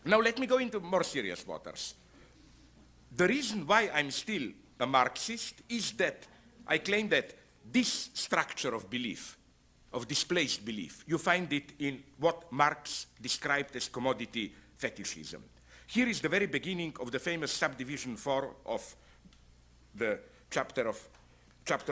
Now let me go into more serious waters. The reason why I'm still a Marxist is that I claim that this structure of belief, of displaced belief, you find it in what Marx described as commodity fetishism. Here is the very beginning of the famous subdivision 4 of the chapter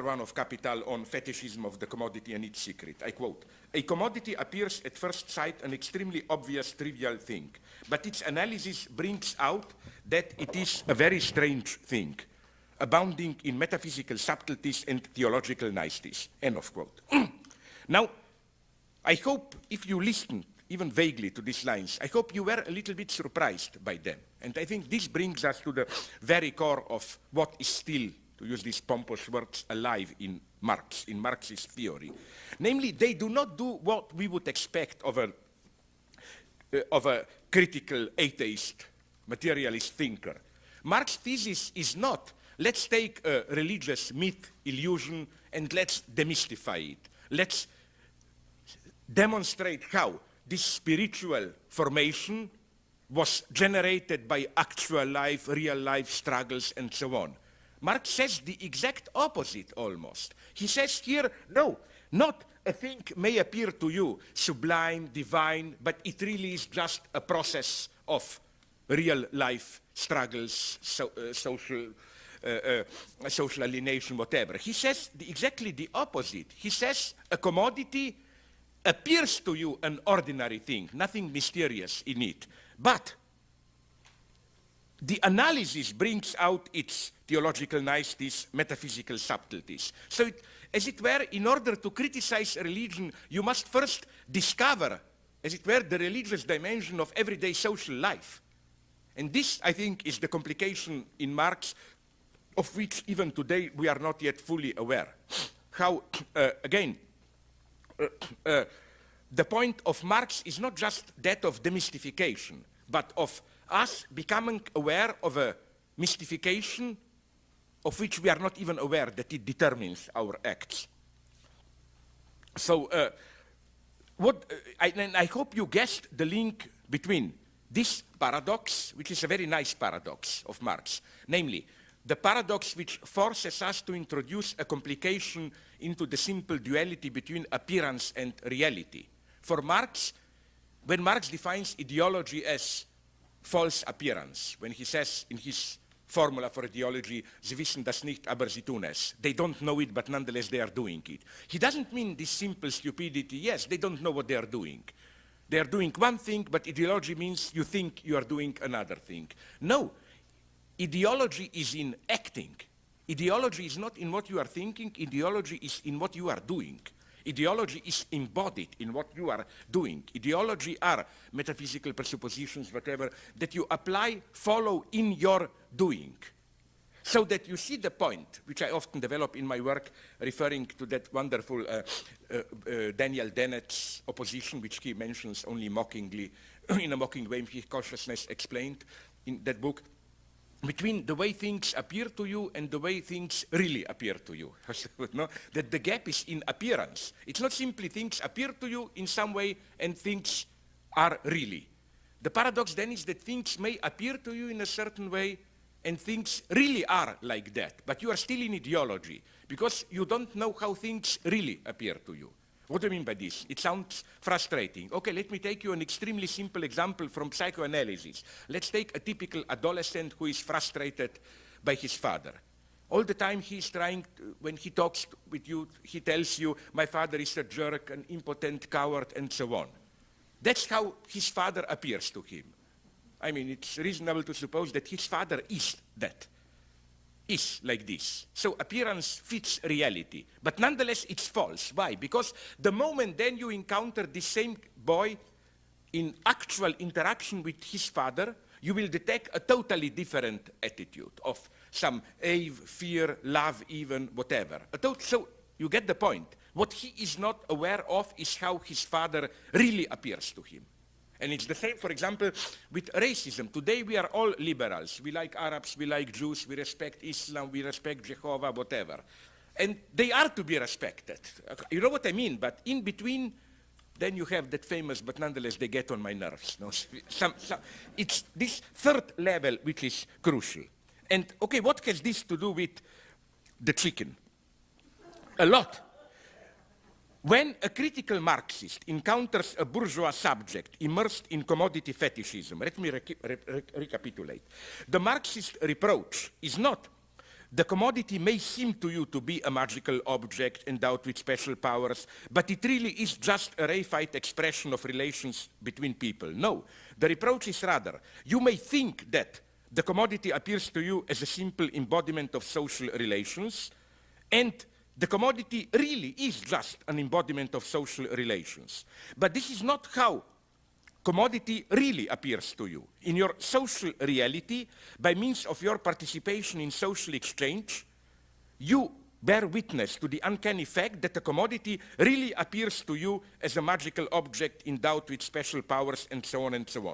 1 of Capital on fetishism of the commodity and its secret. I quote, "A commodity appears at first sight an extremely obvious, trivial thing, but its analysis brings out that it is a very strange thing, abounding in metaphysical subtleties and theological niceties." End of quote. Now, I hope if you listened even vaguely to these lines, I hope you were a little bit surprised by them. And I think this brings us to the very core of what is still, to use these pompous words, alive in Marx, in Marxist theory. Namely, they do not do what we would expect of a critical atheist, materialist thinker. Marx's thesis is not, let's take a religious myth, illusion, and let's demystify it. Let's demonstrate how this spiritual formation was generated by actual life, real life struggles, and so on. Marx says the exact opposite almost. He says here, no, not a thing may appear to you sublime, divine, but it really is just a process of real life struggles, social alienation, whatever. He says exactly the opposite. He says a commodity appears to you an ordinary thing, nothing mysterious in it. But the analysis brings out its theological niceties, metaphysical subtleties. So, as it were, in order to criticize a religion, you must first discover, as it were, the religious dimension of everyday social life. And this, I think, is the complication in Marx, of which even today we are not yet fully aware. How, again, the point of Marx is not just that of demystification, but of us becoming aware of a mystification of which we are not even aware that it determines our acts. So, I hope you guessed the link between this paradox, which is a very nice paradox of Marx, namely, the paradox which forces us to introduce a complication into the simple duality between appearance and reality. For Marx, when Marx defines ideology as false appearance, when he says in his formula for ideology, "Sie wissen das nicht, aber sie tun es." They don't know it, but nonetheless they are doing it. He doesn't mean this simple stupidity. Yes, they don't know what they are doing. They are doing one thing, but ideology means you think you are doing another thing. No. Ideology is in acting. Ideology is not in what you are thinking. Ideology is in what you are doing. Ideology is embodied in what you are doing. Ideology are metaphysical presuppositions, whatever, that you apply, follow in your doing. So that you see the point, which I often develop in my work, referring to that wonderful Daniel Dennett's opposition, which he mentions only mockingly, in a mocking way, his consciousness explained in that book, between the way things appear to you and the way things really appear to you. No? That the gap is in appearance. It's not simply things appear to you in some way and things are really. The paradox then is that things may appear to you in a certain way and things really are like that, but you are still in ideology because you don't know how things really appear to you. What do I mean by this? It sounds frustrating. Okay, let me take you an extremely simple example from psychoanalysis. Let's take a typical adolescent who is frustrated by his father. All the time he's trying, when he talks with you, he tells you, "My father is a jerk, an impotent coward," and so on. That's how his father appears to him. I mean, it's reasonable to suppose that his father is that. Is like this. So appearance fits reality. But nonetheless, it's false. Why? Because the moment then you encounter this same boy in actual interaction with his father, you will detect a totally different attitude of some awe, fear, love, even, whatever. So you get the point. What he is not aware of is how his father really appears to him. And it's the same, for example, with racism. Today we are all liberals. We like Arabs, we like Jews, we respect Islam, we respect Jehovah, whatever. And they are to be respected. You know what I mean? But in between then you have that famous, but nonetheless they get on my nerves. No? It's this third level which is crucial. And okay, what has this to do with the chicken? A lot. When a critical Marxist encounters a bourgeois subject immersed in commodity fetishism, let me recapitulate. The Marxist reproach is not the commodity may seem to you to be a magical object endowed with special powers, but it really is just a reified expression of relations between people. No, the reproach is rather, you may think that the commodity appears to you as a simple embodiment of social relations, and the commodity really is just an embodiment of social relations. But this is not how commodity really appears to you. In your social reality, by means of your participation in social exchange, you bear witness to the uncanny fact that the commodity really appears to you as a magical object endowed with special powers and so on and so on.